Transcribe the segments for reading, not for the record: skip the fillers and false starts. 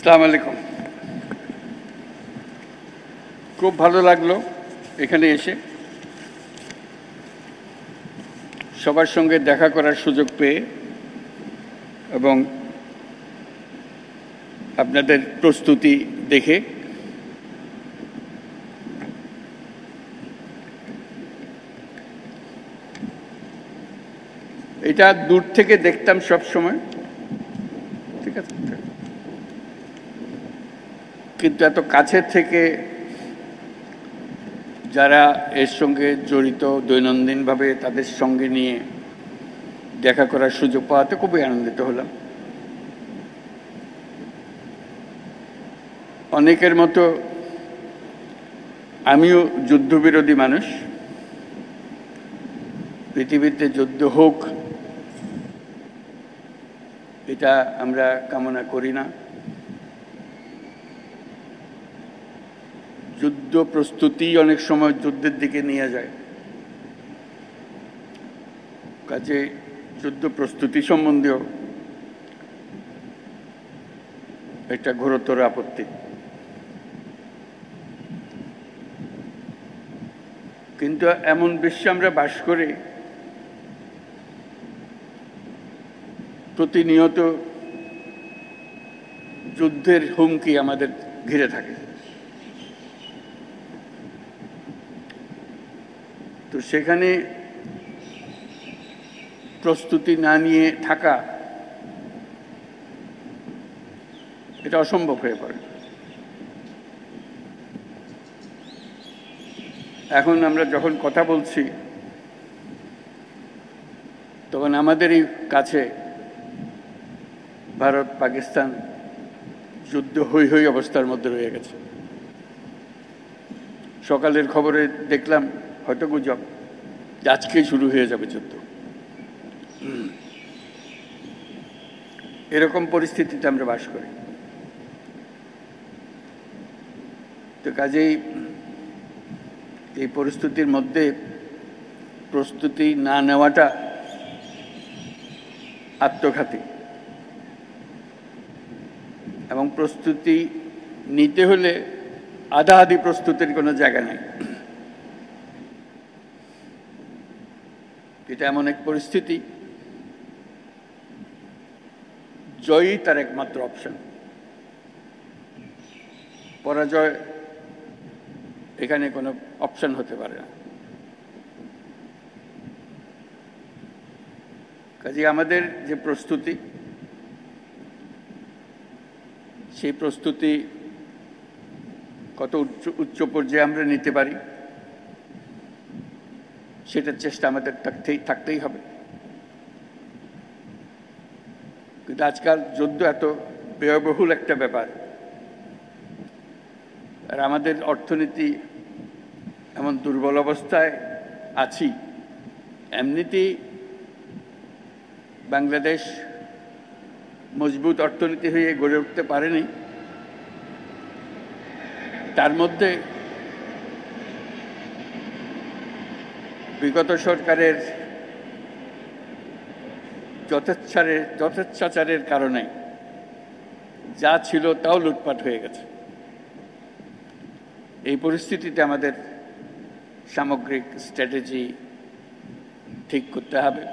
আসসালামু আলাইকুম। খুব ভালো লাগলো এখানে এসে সবার সঙ্গে দেখা করার সুযোগ পেয়ে এবং আপনাদের প্রস্তুতি দেখে। এটা দূর থেকে দেখতাম সব সময়, ঠিক আছে, কিন্তু এত কাছের থেকে যারা এর সঙ্গে জড়িত দৈনন্দিনভাবে তাদের সঙ্গে নিয়ে দেখা করার সুযোগ পাওয়াতে খুবই আনন্দিত হলাম। অনেকের মতো আমিও যুদ্ধবিরোধী মানুষ। পৃথিবীতে যুদ্ধ হোক এটা আমরা কামনা করি না। যুদ্ধ প্রস্তুতি অনেক সময় যুদ্ধের দিকে নিয়ে যায়, কাজে যুদ্ধ প্রস্তুতি সম্বন্ধেও একটা ঘোরতর আপত্তি। কিন্তু এমন বিশ্বে আমরা বাস করি প্রতিনিয়ত যুদ্ধের হুমকি আমাদের ঘিরে থাকে। তো সেখানে প্রস্তুতি না নিয়ে থাকা এটা অসম্ভব হয়ে পড়ে। এখন আমরা যখন কথা বলছি তখন আমাদেরই কাছে ভারত পাকিস্তান যুদ্ধ হই হই অবস্থার মধ্যে রয়ে গেছে। সকালের খবরে দেখলাম, হয়তো গুজব, আজকেই শুরু হয়ে যাবে যুদ্ধ। এরকম পরিস্থিতিতে আমরা বাস করি। তো কাজেই এই পরিস্থিতির মধ্যে প্রস্তুতি না নেওয়াটা আত্মঘাতী, এবং প্রস্তুতি নিতে হলে আধা আধি প্রস্তুতির কোনো জায়গা নেই। এটা এমন এক পরিস্থিতি, জয়ই তার একমাত্র অপশন। পরাজয় এখানে কোনো অপশন হতে পারে না। কাজে আমাদের যে প্রস্তুতি, সেই প্রস্তুতি কত উচ্চ পর্যায়ে আমরা নিতে পারি সেটার চেষ্টা আমাদের থাকতেই হবে। কিন্তু আজকাল যুদ্ধ এত ব্যয়বহুল একটা ব্যাপার, আর আমাদের অর্থনীতি এমন দুর্বল অবস্থায় আছি। এমনিতেই বাংলাদেশ মজবুত অর্থনীতি হয়ে গড়ে উঠতে পারেনি, তার মধ্যে বিগত সরকারের যথেচ্ছাচারের কারণে যা ছিল তাও লুটপাট হয়ে গেছে। এই পরিস্থিতিতে আমাদের সামগ্রিক স্ট্র্যাটেজি ঠিক করতে হবে।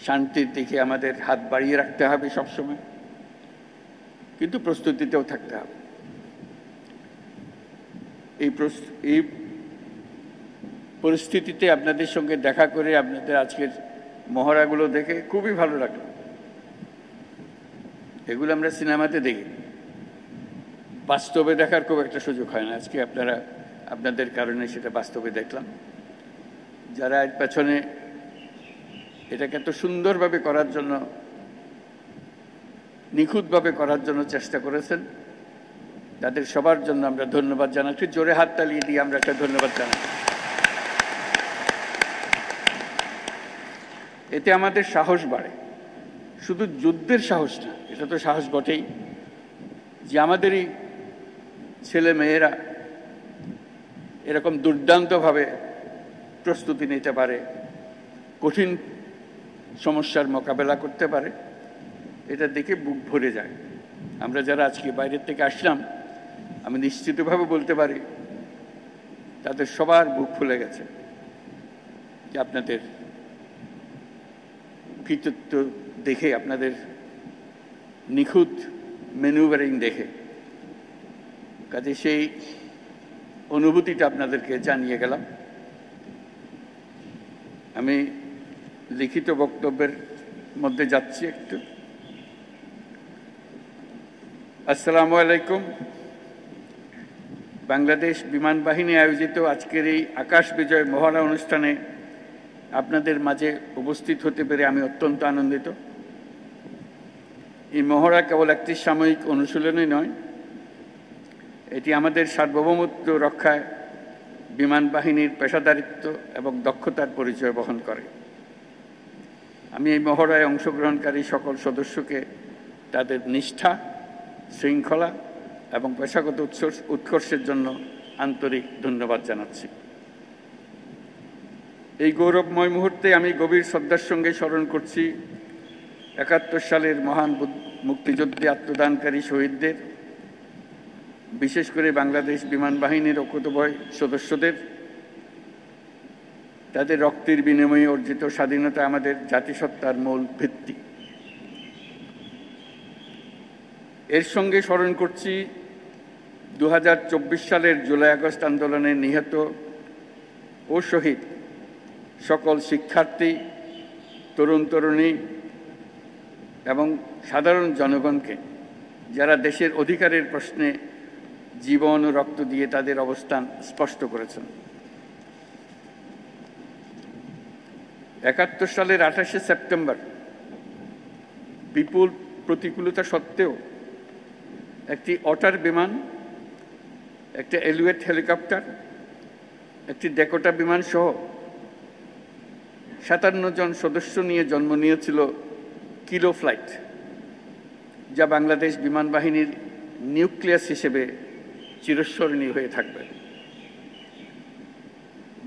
শান্তির দিকে আমাদের হাত বাড়িয়ে রাখতে হবে সবসময়, কিন্তু প্রস্তুতিতেও থাকতে হবে। এই পরিস্থিতিতে আপনাদের সঙ্গে দেখা করে, আপনাদের আজকের মহড়াগুলো দেখে খুবই ভালো লাগলো। এগুলো আমরা সিনেমাতে দেখি, বাস্তবে দেখার খুব একটা সুযোগ হয় না। আজকে আপনাদের কারণে সেটা বাস্তবে দেখলাম। যারা এর পেছনে এটাকে এত সুন্দরভাবে করার জন্য, নিখুঁতভাবে করার জন্য চেষ্টা করেছেন, তাদের সবার জন্য আমরা ধন্যবাদ জানাচ্ছি। জোরে হাত তালিয়ে দিয়ে আমরা একটা ধন্যবাদ জানাই। এতে আমাদের সাহস বাড়ে, শুধু যুদ্ধের সাহস না, এটা তো সাহস বটেই, যে আমাদেরই ছেলে মেয়েরা এরকম দুর্দান্তভাবে প্রস্তুতি নিতে পারে, কঠিন সমস্যার মোকাবেলা করতে পারে, এটা দেখে বুক ভরে যায়। আমরা যারা আজকে বাইরের থেকে আসলাম, আমি নিশ্চিতভাবে বলতে পারি তাদের সবার বুক ফুলে গেছে যে আপনাদের কৃতিত্ব দেখে, আপনাদের নিখুঁত ম্যানুভারিং দেখে। কাজে সেই অনুভূতিটা আপনাদেরকে জানিয়ে গেলাম। আমি লিখিত বক্তব্যের মধ্যে যাচ্ছি একটু। আসসালামু আলাইকুম। বাংলাদেশ বিমান বাহিনী আয়োজিত আজকের এই আকাশ বিজয় মহড়া অনুষ্ঠানে আপনাদের মাঝে উপস্থিত হতে পেরে আমি অত্যন্ত আনন্দিত। এই মহড়া কেবল একটি সাময়িক অনুশীলনই নয়, এটি আমাদের সার্বভৌমত্ব রক্ষায় বিমান বাহিনীর পেশাদারিত্ব এবং দক্ষতার পরিচয় বহন করে। আমি এই মহড়ায় অংশগ্রহণকারী সকল সদস্যকে তাদের নিষ্ঠা, শৃঙ্খলা এবং পেশাগত উৎকর্ষের জন্য আন্তরিক ধন্যবাদ জানাচ্ছি। এই গৌরবময় মুহূর্তে আমি গভীর শ্রদ্ধার সঙ্গে স্মরণ করছি ৭১ সালের মহান মুক্তিযুদ্ধে আত্মদানকারী শহীদদের, বিশেষ করে বাংলাদেশ বিমান বাহিনীর অকুতোভয় সদস্যদের। তাদের রক্তের বিনিময়ে অর্জিত স্বাধীনতা আমাদের জাতিসত্তার মূল ভিত্তি। এর সঙ্গে স্মরণ করছি ২০২৪ সালের জুলাই আগস্ট আন্দোলনে নিহত ও শহীদ সকল শিক্ষার্থী, তরুণ তরুণী এবং সাধারণ জনগণকে, যারা দেশের অধিকারের প্রশ্নে জীবন ও রক্ত দিয়ে তাদের অবস্থান স্পষ্ট করেছেন। ৭১ সালের ২৮শে সেপ্টেম্বর বিপুল প্রতিকূলতা সত্ত্বেও একটি অটার বিমান, একটা এলিওয়েট হেলিকপ্টার, একটি ডেকোটা বিমান সহ ৫৭ জন সদস্য নিয়ে জন্ম নিয়েছিল কিলো ফ্লাইট, যা বাংলাদেশ বিমান বাহিনীর নিউক্লিয়াস হিসেবে চিরস্মরণীয় হয়ে থাকবে।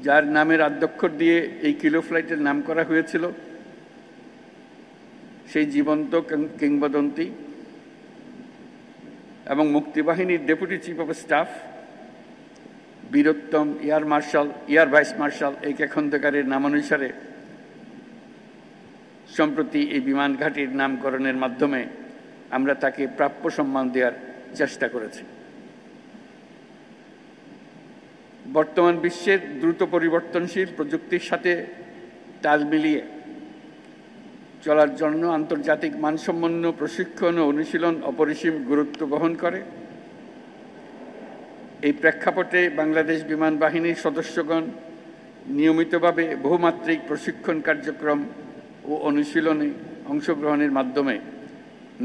যার নামের আদ্যক্ষর দিয়ে এই কিলো ফ্লাইটের নাম করা হয়েছিল, সেই জীবন্ত কিংবদন্তি এবং মুক্তিবাহিনীর deputy chief of staff Bir Uttom air vice marshal A K খন্দকারের নামানুসারে সম্প্রতি এই বিমান ঘাঁটির নামকরণের মাধ্যমে আমরা তাকে প্রাপ্য সম্মান দেওয়ার চেষ্টা করেছি। বর্তমান বিশ্বের দ্রুত পরিবর্তনশীল প্রযুক্তির সাথে তাল মিলিয়ে চলার জন্য আন্তর্জাতিক মানসম্পন্ন প্রশিক্ষণ ও অনুশীলন অপরিসীম গুরুত্ব বহন করে। এই প্রেক্ষাপটে বাংলাদেশ বিমান বাহিনীর সদস্যগণ নিয়মিতভাবে বহুমাত্রিক প্রশিক্ষণ কার্যক্রম ও অনুশীলনে অংশগ্রহণের মাধ্যমে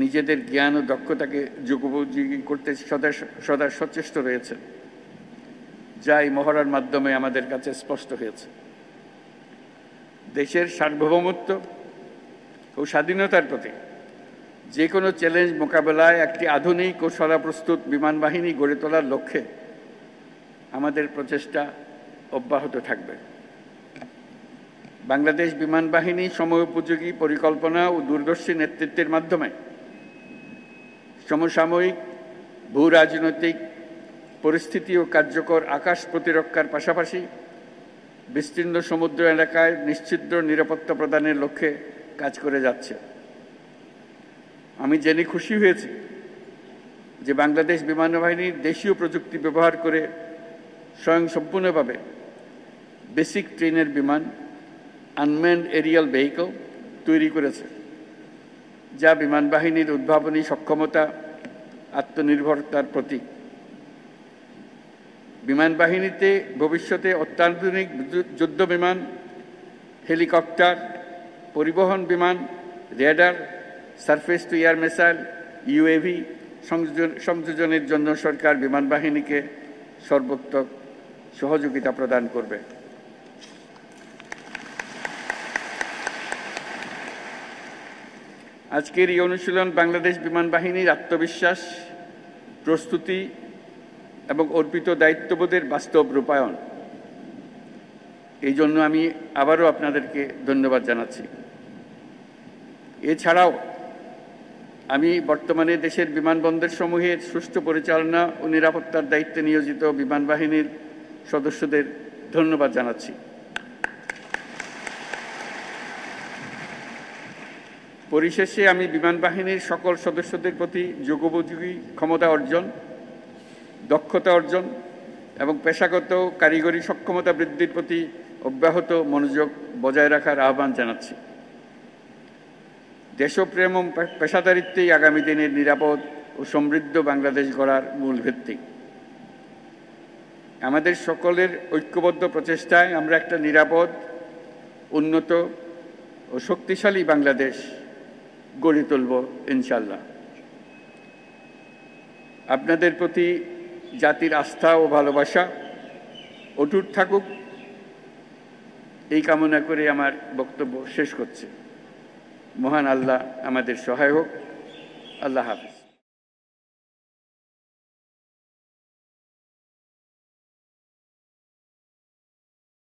নিজেদের জ্ঞান ও দক্ষতাকে যুগোপযোগী করতে সদা সচেষ্ট রয়েছে, যা এই মহড়ার মাধ্যমে আমাদের কাছে স্পষ্ট হয়েছে। দেশের সার্বভৌমত্ব ও স্বাধীনতার প্রতি যে কোনো চ্যালেঞ্জ মোকাবেলায় একটি আধুনিক ও সদাপ্রস্তুত বিমান বাহিনী গড়ে তোলার লক্ষ্যে আমাদের প্রচেষ্টা অব্যাহত থাকবে। বাংলাদেশ বিমান বাহিনী সময়োপযোগী পরিকল্পনা ও দূরদর্শী নেতৃত্বের মাধ্যমে সমসাময়িক ভূ রাজনৈতিক পরিস্থিতি ও কার্যকর আকাশ প্রতিরক্ষার পাশাপাশি বিস্তীর্ণ সমুদ্র এলাকায় নিশ্চিদ্র নিরাপত্তা প্রদানের লক্ষ্যে কাজ করে যাচ্ছে। আমি জেনে খুশি হয়েছি যে বাংলাদেশ বিমান বাহিনীর দেশীয় প্রযুক্তি ব্যবহার করে স্বয়ংসম্পূর্ণভাবে বেসিক ট্রেনের বিমান আনম্যান্ড এরিয়াল ভেহিকল তৈরি করেছে, যা বিমান বাহিনীর উদ্ভাবনী সক্ষমতা, আত্মনির্ভরতার প্রতীক। বিমান বাহিনীতে ভবিষ্যতে অত্যাধুনিক যুদ্ধ বিমান, হেলিকপ্টার, পরিবহন বিমান, radar, surface to air missile, UAV সংযোজনের জন্য সরকার বিমান বাহিনীকে সর্বোত্তম সহযোগিতা প্রদান করবে। আজকের এই অনুশীলন বাংলাদেশ বিমান বাহিনীর আত্মবিশ্বাস, প্রস্তুতি এবং অর্পিত দায়িত্ববোধের বাস্তব রূপায়ণ। এই জন্য আমি আবারও আপনাদেরকে ধন্যবাদ জানাচ্ছি। এছাড়াও আমি বর্তমানে দেশের বিমানবন্দর সমূহের সুষ্ঠু পরিচালনা ও নিরাপত্তার দায়িত্বে নিয়োজিত বিমান বাহিনীর সদস্যদের ধন্যবাদ জানাচ্ছি। পরিশেষে আমি বিমান বাহিনীর সকল সদস্যদের প্রতি যুগোপযোগী ক্ষমতা অর্জন, দক্ষতা অর্জন এবং পেশাগত কারিগরি সক্ষমতা বৃদ্ধির প্রতি অব্যাহত মনোযোগ বজায় রাখার আহ্বান জানাচ্ছি। দেশপ্রেম ও পেশাদারিত্বই আগামী দিনের নিরাপদ ও সমৃদ্ধ বাংলাদেশ গড়ার মূল ভিত্তি। আমাদের সকলের ঐক্যবদ্ধ প্রচেষ্টায় আমরা একটা নিরাপদ, উন্নত ও শক্তিশালী বাংলাদেশ গড়ে তুলব ইনশাআল্লাহ। আপনাদের প্রতি জাতির আস্থা ও ভালোবাসা অটুট থাকুক, এই কামনা করে আমার বক্তব্য শেষ করছি। মহান আল্লাহ আমাদের সহায় হোক। আল্লাহ হাফেজ।